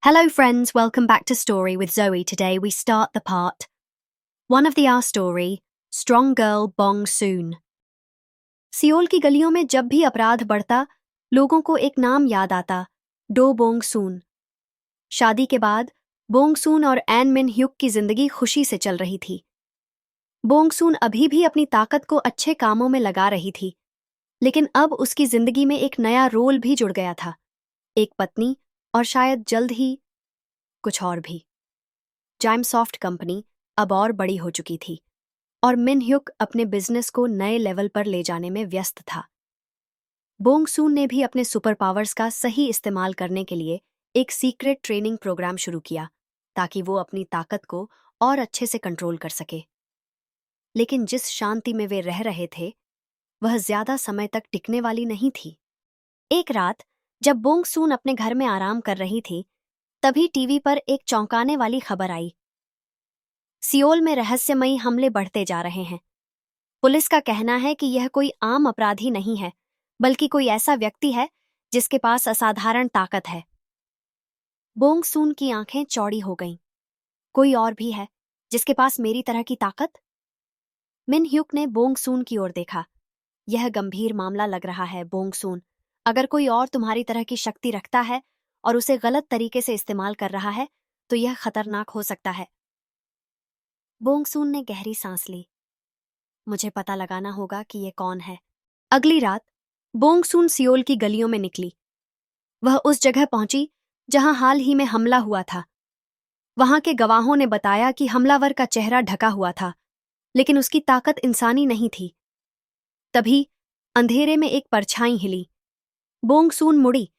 Hello, friends. Welcome back to Story with Zoe. Today we start the part 1 of our story, Strong Girl Bong Soon. Seoul की गलियों में जब भी अपराध बढ़ता, लोगों को एक नाम याद आता, डो बोंग सून। शादी के बाद बोंग सून और एन मिन ह्युक की जिंदगी खुशी से चल रही थी। बोंग सून अभी भी अपनी ताकत को अच्छे कामों में लगा रही थी, लेकिन अब उसकी जिंदगी में एक नया रोल भी जुड़ गया था, एक पत्नी और शायद जल्द ही कुछ और भी। जाइमसॉफ्ट कंपनी अब और बड़ी हो चुकी थी और मिन ह्युक अपने बिजनेस को नए लेवल पर ले जाने में व्यस्त था। बोंग सून ने भी अपने सुपर पावर्स का सही इस्तेमाल करने के लिए एक सीक्रेट ट्रेनिंग प्रोग्राम शुरू किया ताकि वो अपनी ताकत को और अच्छे से कंट्रोल कर सके। लेकिन जिस शांति में वे रह रहे थे, वह ज्यादा समय तक टिकने वाली नहीं थी। एक रात जब बोंग सून अपने घर में आराम कर रही थी, तभी टीवी पर एक चौंकाने वाली खबर आई। सियोल में रहस्यमयी हमले बढ़ते जा रहे हैं। पुलिस का कहना है कि यह कोई आम अपराधी नहीं है, बल्कि कोई ऐसा व्यक्ति है जिसके पास असाधारण ताकत है। बोंग सून की आंखें चौड़ी हो गईं। कोई और भी है जिसके पास मेरी तरह की ताकत? मिन ह्युक ने बोंग सून की ओर देखा। यह गंभीर मामला लग रहा है, बोंग सून। अगर कोई और तुम्हारी तरह की शक्ति रखता है और उसे गलत तरीके से इस्तेमाल कर रहा है, तो यह खतरनाक हो सकता है। बोंग सून ने गहरी सांस ली। मुझे पता लगाना होगा कि यह कौन है। अगली रात बोंग सून सियोल की गलियों में निकली। वह उस जगह पहुंची जहां हाल ही में हमला हुआ था। वहां के गवाहों ने बताया कि हमलावर का चेहरा ढका हुआ था, लेकिन उसकी ताकत इंसानी नहीं थी। तभी अंधेरे में एक परछाई हिली। बोंग सून मुड़ी,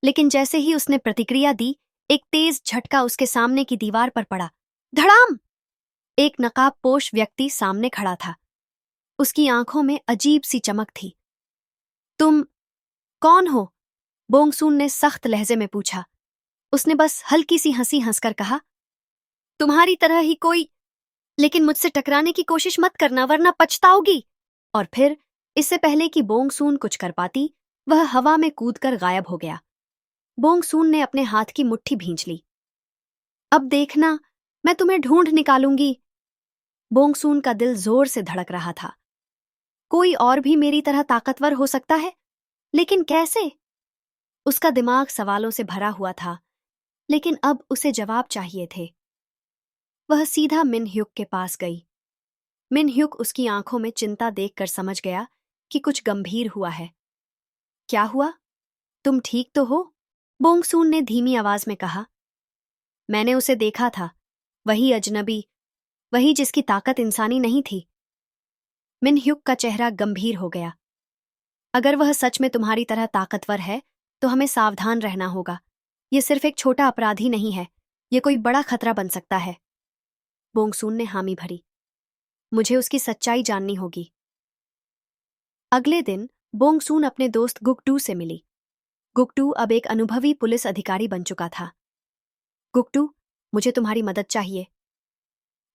लेकिन जैसे ही उसने प्रतिक्रिया दी, एक तेज झटका उसके सामने की दीवार पर पड़ा। धड़ाम! एक नकाबपोश व्यक्ति सामने खड़ा था। उसकी आंखों में अजीब सी चमक थी। तुम कौन हो? बोंग सून ने सख्त लहजे में पूछा। उसने बस हल्की सी हंसी हंसकर कहा, तुम्हारी तरह ही कोई, लेकिन मुझसे टकराने की कोशिश मत करना वरना पछताओगी। और फिर इससे पहले कि बोंग सून कुछ कर पाती, वह हवा में कूदकर गायब हो गया। बोंग सून ने अपने हाथ की मुट्ठी भींच ली। अब देखना, मैं तुम्हें ढूंढ निकालूंगी। बोंग सून का दिल जोर से धड़क रहा था। कोई और भी मेरी तरह ताकतवर हो सकता है, लेकिन कैसे? उसका दिमाग सवालों से भरा हुआ था, लेकिन अब उसे जवाब चाहिए थे। वह सीधा मिन ह्युक के पास गई। मिन ह्युक उसकी आंखों में चिंता देखकर समझ गया कि कुछ गंभीर हुआ है। क्या हुआ? तुम ठीक तो हो? बोंग सून ने धीमी आवाज में कहा। मैंने उसे देखा था, वही अजनबी, वही जिसकी ताकत इंसानी नहीं थी। मिन ह्युक का चेहरा गंभीर हो गया। अगर वह सच में तुम्हारी तरह ताकतवर है, तो हमें सावधान रहना होगा। यह सिर्फ एक छोटा अपराधी नहीं है, यह कोई बड़ा खतरा बन सकता है। बोंग सून ने हामी भरी। मुझे उसकी सच्चाई जाननी होगी। अगले दिन बोंग सून अपने दोस्त गुकटू से मिली। गुकटू अब एक अनुभवी पुलिस अधिकारी बन चुका था। गुकटू, मुझे तुम्हारी मदद चाहिए।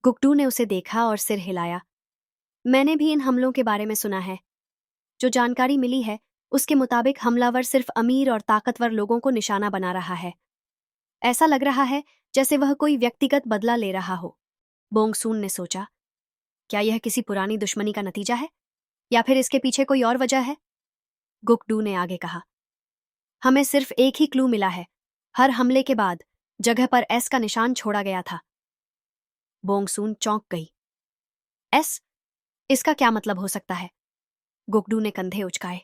गुकटू ने उसे देखा और सिर हिलाया। मैंने भी इन हमलों के बारे में सुना है। जो जानकारी मिली है, उसके मुताबिक हमलावर सिर्फ अमीर और ताकतवर लोगों को निशाना बना रहा है। ऐसा लग रहा है जैसे वह कोई व्यक्तिगत बदला ले रहा हो। बोंग सून ने सोचा, क्या यह किसी पुरानी दुश्मनी का नतीजा है, या फिर इसके पीछे कोई और वजह है? गुकटू ने आगे कहा, हमें सिर्फ एक ही क्लू मिला है। हर हमले के बाद जगह पर एस का निशान छोड़ा गया था। बोंग सून चौंक गई। एस? इसका क्या मतलब हो सकता है? गुकटू ने कंधे उचकाए।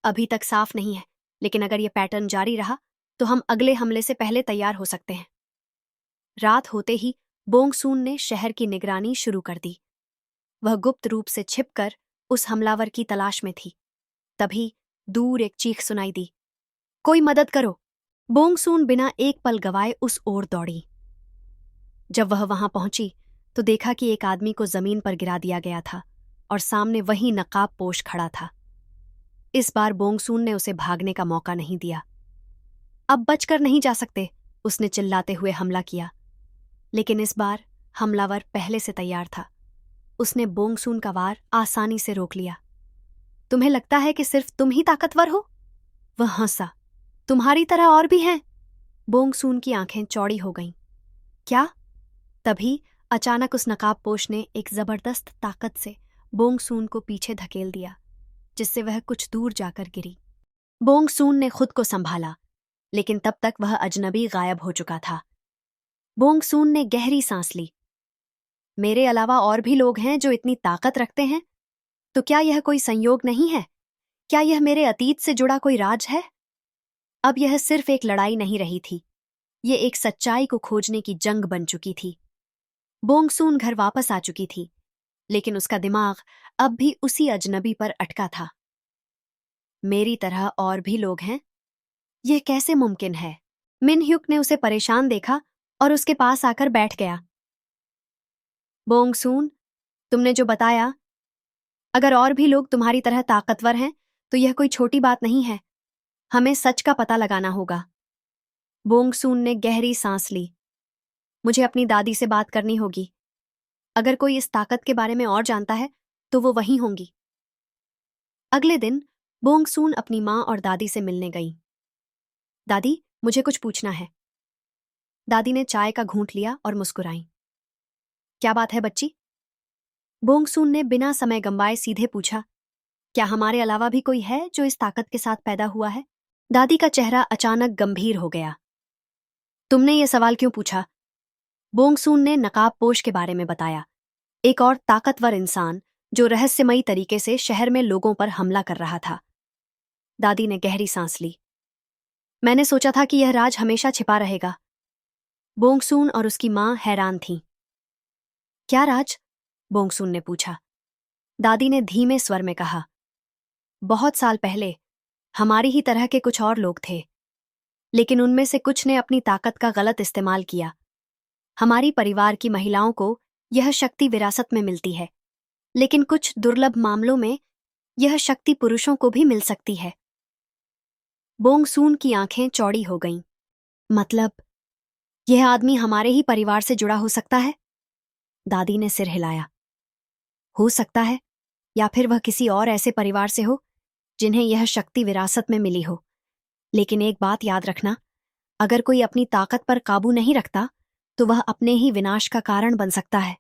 अभी तक साफ नहीं है, लेकिन अगर यह पैटर्न जारी रहा तो हम अगले हमले से पहले तैयार हो सकते हैं। रात होते ही बोंग सून ने शहर की निगरानी शुरू कर दी। वह गुप्त रूप से छिपकर उस हमलावर की तलाश में थी। तभी दूर एक चीख सुनाई दी, कोई मदद करो। बोंग सून बिना एक पल गवाए उस ओर दौड़ी। जब वह वहां पहुंची तो देखा कि एक आदमी को जमीन पर गिरा दिया गया था और सामने वही नकाबपोश खड़ा था। इस बार बोंग सून ने उसे भागने का मौका नहीं दिया। अब बचकर नहीं जा सकते, उसने चिल्लाते हुए हमला किया। लेकिन इस बार हमलावर पहले से तैयार था। उसने बोंग सून का वार आसानी से रोक लिया। तुम्हें लगता है कि सिर्फ तुम ही ताकतवर हो? वह हंसा। तुम्हारी तरह और भी हैं। बोंगसून की आंखें चौड़ी हो गईं। क्या? तभी अचानक उस नकाबपोश ने एक जबरदस्त ताकत से बोंगसून को पीछे धकेल दिया, जिससे वह कुछ दूर जाकर गिरी। बोंगसून ने खुद को संभाला, लेकिन तब तक वह अजनबी गायब हो चुका था। बोंगसून ने गहरी सांस ली। मेरे अलावा और भी लोग हैं जो इतनी ताकत रखते हैं, तो क्या यह कोई संयोग नहीं है? क्या यह मेरे अतीत से जुड़ा कोई राज है? अब यह सिर्फ एक लड़ाई नहीं रही थी, ये एक सच्चाई को खोजने की जंग बन चुकी थी। बोंगसून घर वापस आ चुकी थी, लेकिन उसका दिमाग अब भी उसी अजनबी पर अटका था। मेरी तरह और भी लोग हैं? यह कैसे मुमकिन है? मिन ह्युक ने उसे परेशान देखा और उसके पास आकर बैठ गया। बोंगसून, तुमने जो बताया, अगर और भी लोग तुम्हारी तरह ताकतवर हैं, तो यह कोई छोटी बात नहीं है। हमें सच का पता लगाना होगा। बोंगसून ने गहरी सांस ली। मुझे अपनी दादी से बात करनी होगी। अगर कोई इस ताकत के बारे में और जानता है, तो वो वहीं होंगी। अगले दिन बोंगसून अपनी माँ और दादी से मिलने गई। दादी, मुझे कुछ पूछना है। दादी ने चाय का घूंट लिया और मुस्कुराई। क्या बात है बच्ची? बोंगसून ने बिना समय गंवाए सीधे पूछा। क्या हमारे अलावा भी कोई है जो इस ताकत के साथ पैदा हुआ है? दादी का चेहरा अचानक गंभीर हो गया। तुमने ये सवाल क्यों पूछा? बोंगसून ने नकाबपोश के बारे में बताया, एक और ताकतवर इंसान जो रहस्यमयी तरीके से शहर में लोगों पर हमला कर रहा था। दादी ने गहरी सांस ली। मैंने सोचा था कि यह राज हमेशा छिपा रहेगा। बोंगसून और उसकी मां हैरान थीं। क्या राज? बोंगसून ने पूछा। दादी ने धीमे स्वर में कहा, बहुत साल पहले हमारी ही तरह के कुछ और लोग थे, लेकिन उनमें से कुछ ने अपनी ताकत का गलत इस्तेमाल किया। हमारी परिवार की महिलाओं को यह शक्ति विरासत में मिलती है, लेकिन कुछ दुर्लभ मामलों में यह शक्ति पुरुषों को भी मिल सकती है। बोंगसून की आंखें चौड़ी हो गईं। मतलब, यह आदमी हमारे ही परिवार से जुड़ा हो सकता है? दादी ने सिर हिलाया। हो सकता है, या फिर वह किसी और ऐसे परिवार से हो जिन्हें यह शक्ति विरासत में मिली हो। लेकिन एक बात याद रखना, अगर कोई अपनी ताकत पर काबू नहीं रखता, तो वह अपने ही विनाश का कारण बन सकता है।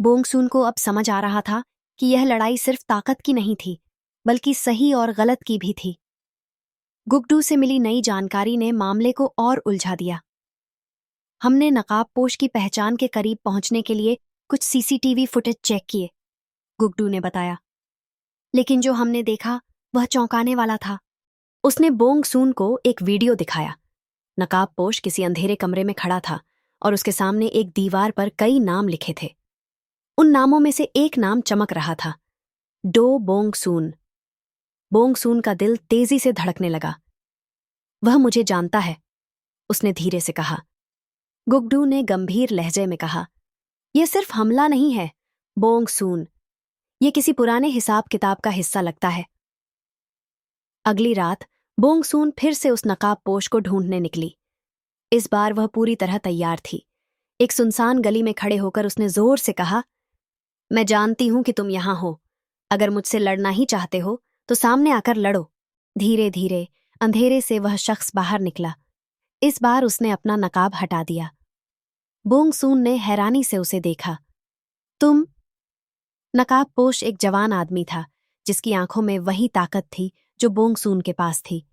बोंगसून को अब समझ आ रहा था कि यह लड़ाई सिर्फ ताकत की नहीं थी, बल्कि सही और गलत की भी थी। गुगडू से मिली नई जानकारी ने मामले को और उलझा दिया। हमने नकाबपोश की पहचान के करीब पहुंचने के लिए कुछ सीसीटीवी फुटेज चेक किए, गुगडू ने बताया। लेकिन जो हमने देखा वह चौंकाने वाला था। उसने बोंगसून को एक वीडियो दिखाया। नकाबपोश किसी अंधेरे कमरे में खड़ा था और उसके सामने एक दीवार पर कई नाम लिखे थे। उन नामों में से एक नाम चमक रहा था, डो बोंगसून। बोंगसून का दिल तेजी से धड़कने लगा। वह मुझे जानता है, उसने धीरे से कहा। गुगडू ने गंभीर लहजे में कहा, यह सिर्फ हमला नहीं है बोंगसून, यह किसी पुराने हिसाब किताब का हिस्सा लगता है। अगली रात बोंगसून फिर से उस नकाबपोश को ढूंढने निकली। इस बार वह पूरी तरह तैयार थी। एक सुनसान गली में खड़े होकर उसने जोर से कहा, मैं जानती हूं कि तुम यहां हो। अगर मुझसे लड़ना ही चाहते हो तो सामने आकर लड़ो। धीरे धीरे अंधेरे से वह शख्स बाहर निकला। इस बार उसने अपना नकाब हटा दिया। बोंगसून ने हैरानी से उसे देखा। तुम? नकाबपोश एक जवान आदमी था, जिसकी आंखों में वही ताकत थी जो बोंगसून के पास थी।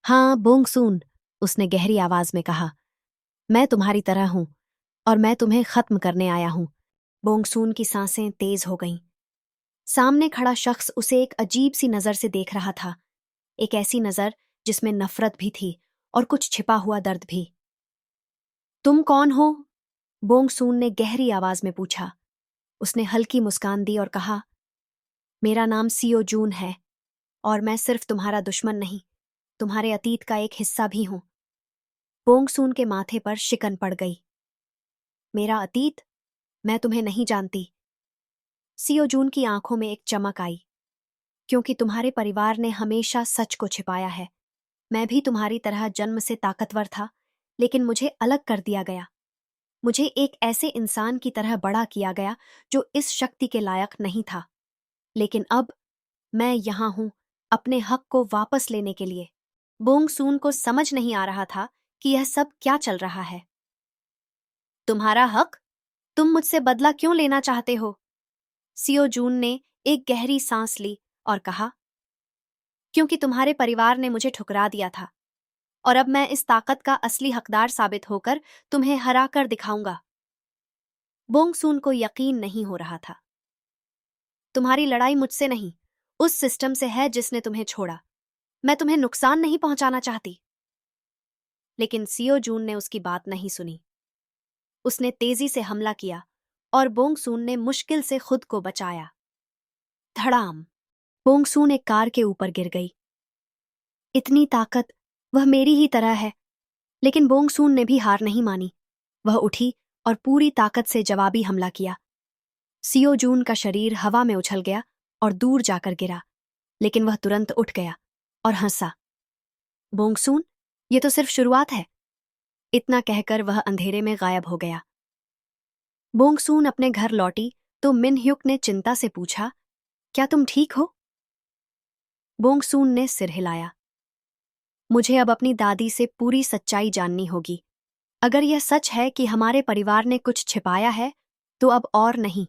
हाँ बोंगसून, उसने गहरी आवाज में कहा, मैं तुम्हारी तरह हूं और मैं तुम्हें खत्म करने आया हूं। बोंगसून की सांसें तेज हो गईं। सामने खड़ा शख्स उसे एक अजीब सी नजर से देख रहा था, एक ऐसी नजर जिसमें नफरत भी थी और कुछ छिपा हुआ दर्द भी। तुम कौन हो? बोंगसून ने गहरी आवाज में पूछा। उसने हल्की मुस्कान दी और कहा, मेरा नाम सियो जून है और मैं सिर्फ तुम्हारा दुश्मन नहीं, तुम्हारे अतीत का एक हिस्सा भी हूं। बोंगसून के माथे पर शिकन पड़ गई। मेरा अतीत? मैं तुम्हें नहीं जानती। सियो जून की आंखों में एक चमक आई। क्योंकि तुम्हारे परिवार ने हमेशा सच को छिपाया है। मैं भी तुम्हारी तरह जन्म से ताकतवर था, लेकिन मुझे अलग कर दिया गया। मुझे एक ऐसे इंसान की तरह बड़ा किया गया जो इस शक्ति के लायक नहीं था। लेकिन अब मैं यहां हूं अपने हक को वापस लेने के लिए। बोंग सून को समझ नहीं आ रहा था कि यह सब क्या चल रहा है। तुम्हारा हक? तुम मुझसे बदला क्यों लेना चाहते हो? सियो जून ने एक गहरी सांस ली और कहा, क्योंकि तुम्हारे परिवार ने मुझे ठुकरा दिया था और अब मैं इस ताकत का असली हकदार साबित होकर तुम्हें हरा कर दिखाऊंगा। बोंग सून को यकीन नहीं हो रहा था। तुम्हारी लड़ाई मुझसे नहीं, उस सिस्टम से है जिसने तुम्हें छोड़ा। मैं तुम्हें नुकसान नहीं पहुंचाना चाहती। लेकिन सियो जून ने उसकी बात नहीं सुनी। उसने तेजी से हमला किया और बोंग सून ने मुश्किल से खुद को बचाया। धड़ाम! बोंग सून एक कार के ऊपर गिर गई। इतनी ताकत, वह मेरी ही तरह है। लेकिन बोंग सून ने भी हार नहीं मानी। वह उठी और पूरी ताकत से जवाबी हमला किया। सियो जून का शरीर हवा में उछल गया और दूर जाकर गिरा, लेकिन वह तुरंत उठ गया और हंसा। बोंग सून, ये तो सिर्फ शुरुआत है। इतना कहकर वह अंधेरे में गायब हो गया। बोंग सून अपने घर लौटी तो मिन ह्युक ने चिंता से पूछा, क्या तुम ठीक हो? बोंग सून ने सिर हिलाया। मुझे अब अपनी दादी से पूरी सच्चाई जाननी होगी। अगर यह सच है कि हमारे परिवार ने कुछ छिपाया है, तो अब और नहीं।